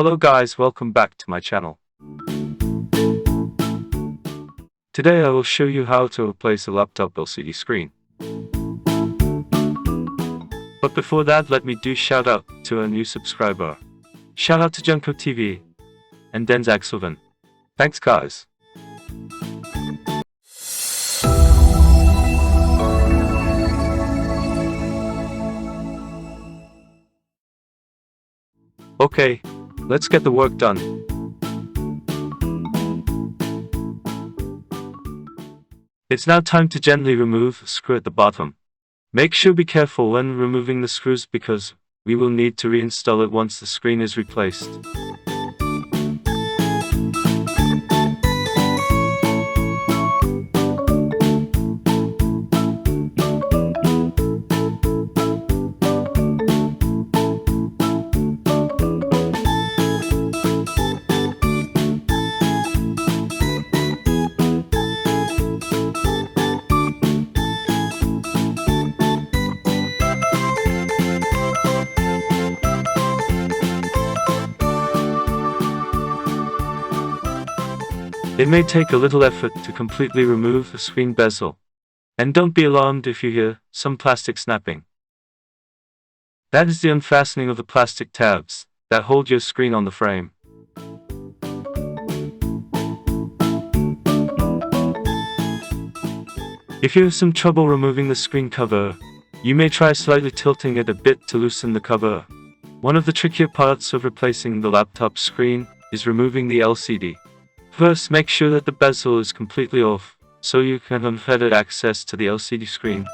Hello guys, welcome back to my channel. Today I will show you how to replace a laptop LCD screen. But before that, let me do shout out to a new subscriber. Shout out to Junko TV and Denzak Sylvan. Thanks guys. Okay, let's get the work done. It's now time to gently remove the screw at the bottom. Make sure be careful when removing the screws because we will need to reinstall it once the screen is replaced. It may take a little effort to completely remove the screen bezel, and don't be alarmed if you hear some plastic snapping. That is the unfastening of the plastic tabs that hold your screen on the frame. If you have some trouble removing the screen cover, you may try slightly tilting it a bit to loosen the cover. One of the trickier parts of replacing the laptop screen is removing the LCD. First, make sure that the bezel is completely off, so you can have unfettered access to the LCD screen.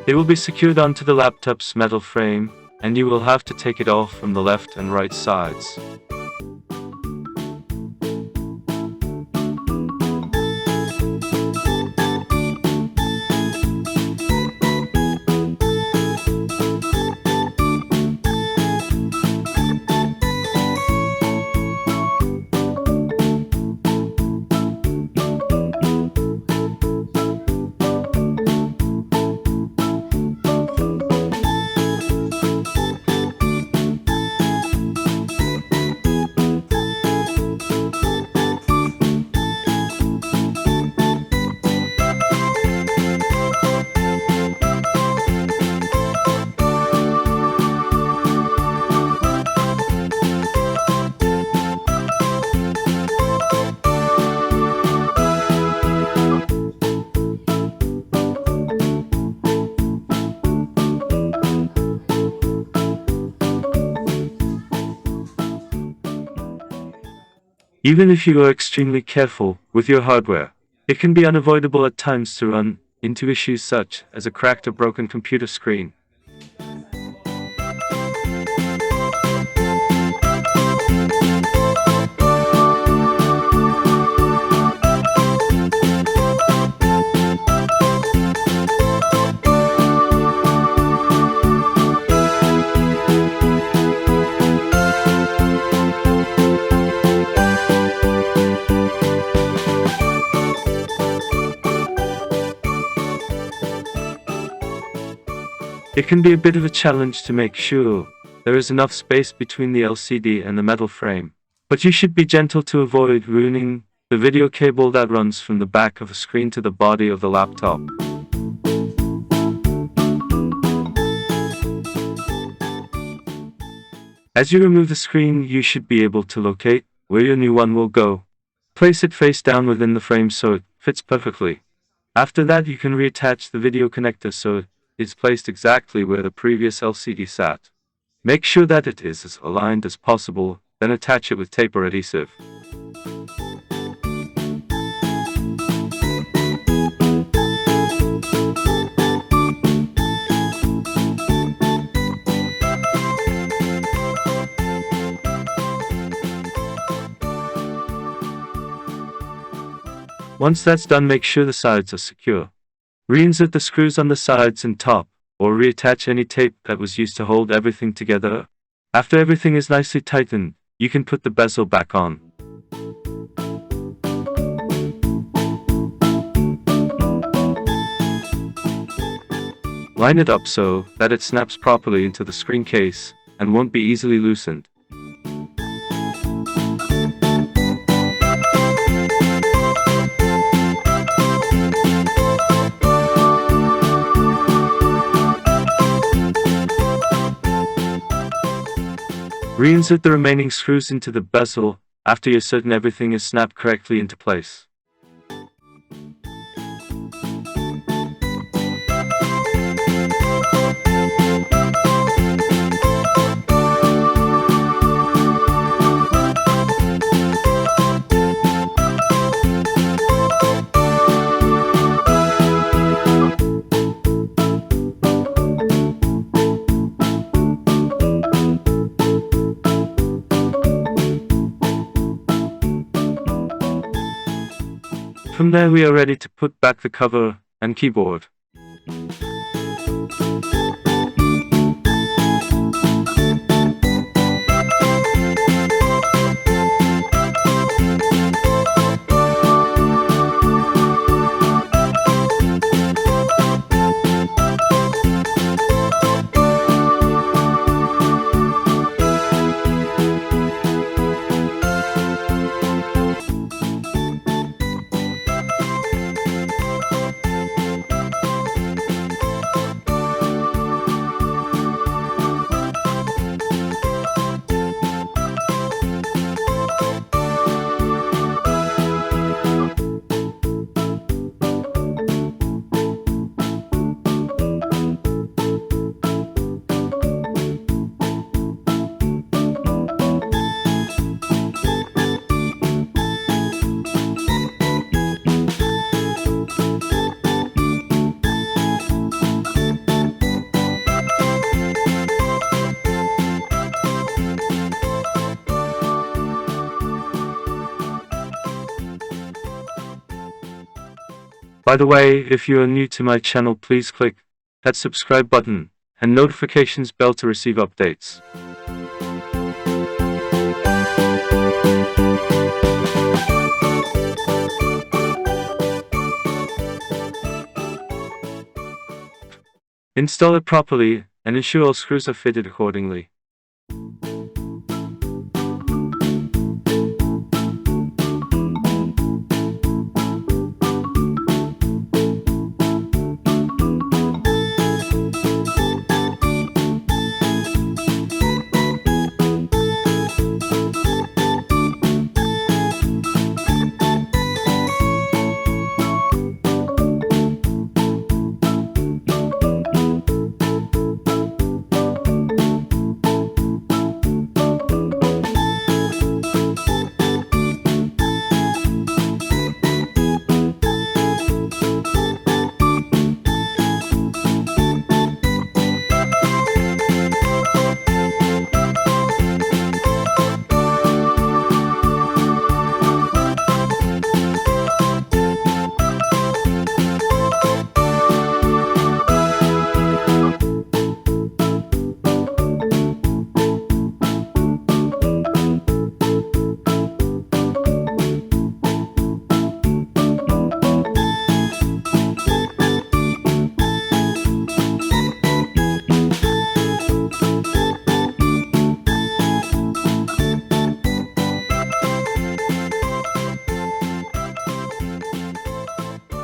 It will be secured onto the laptop's metal frame, and you will have to take it off from the left and right sides. Even if you are extremely careful with your hardware, it can be unavoidable at times to run into issues such as a cracked or broken computer screen. It can be a bit of a challenge to make sure there is enough space between the LCD and the metal frame, but you should be gentle to avoid ruining the video cable that runs from the back of the screen to the body of the laptop. As you remove the screen, you should be able to locate where your new one will go. Place it face down within the frame so it fits perfectly. After that, you can reattach the video connector so it's placed exactly where the previous LCD sat. Make sure that it is as aligned as possible, then attach it with tape or adhesive. Once that's done, make sure the sides are secure. Reinsert the screws on the sides and top, or reattach any tape that was used to hold everything together. After everything is nicely tightened, you can put the bezel back on. Line it up so that it snaps properly into the screen case and won't be easily loosened. Reinsert the remaining screws into the bezel after you're certain everything is snapped correctly into place. From there we are ready to put back the cover and keyboard. By the way, if you are new to my channel, please click that subscribe button and notifications bell to receive updates. Install it properly and ensure all screws are fitted accordingly.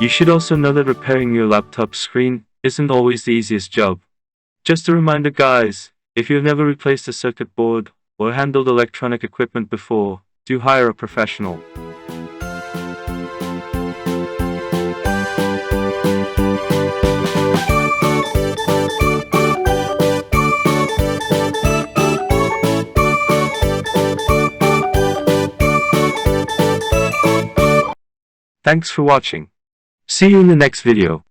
You should also know that repairing your laptop screen isn't always the easiest job. Just a reminder guys, if you've never replaced a circuit board or handled electronic equipment before, do hire a professional. Thanks for watching. See you in the next video.